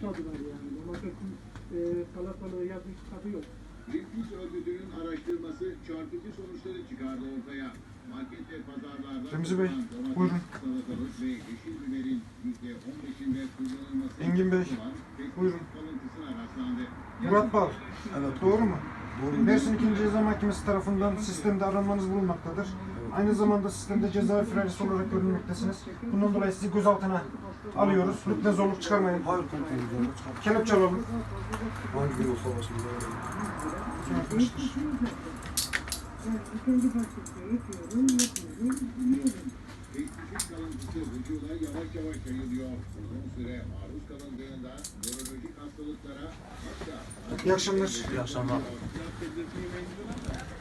yapmadılar yani. Domatesin salatalığı yazmış tadı yok. Greenpeace örgütünün araştırması çarpıcı sonuçları çıkardı ortaya. Market ve pazarlarda Remzi Bey, domates, buyurun. salatalık ve yeşil biberin %15'inde kullanılması Engin Bey, olan pestisit buyurun. kalıntısına rastlandı. Murat Bal. Evet. Doğru mu? Doğru. Mersin 2. Ceza Mahkemesi tarafından sistemde aranmanız bulunmaktadır. Aynı zamanda sistemde ceza firarisi olarak görülmektesiniz. Bundan dolayı sizi gözaltına alıyoruz. Lütfen zorluk çıkarmayın. Hayır komutanım. Kelepçe alalım. Hangi bir olsa başımıza Arkadaşlar. Yani kendi bahçesine yapıyorum, yiyorum. Pestisit kalıntısı vücuda yavaş yavaş yayılıyor. Uzun süre maruz kalındığında nörolojik hastalıklara hatta İyi akşamlar. İyi akşamlar. belirtmeyi mecburen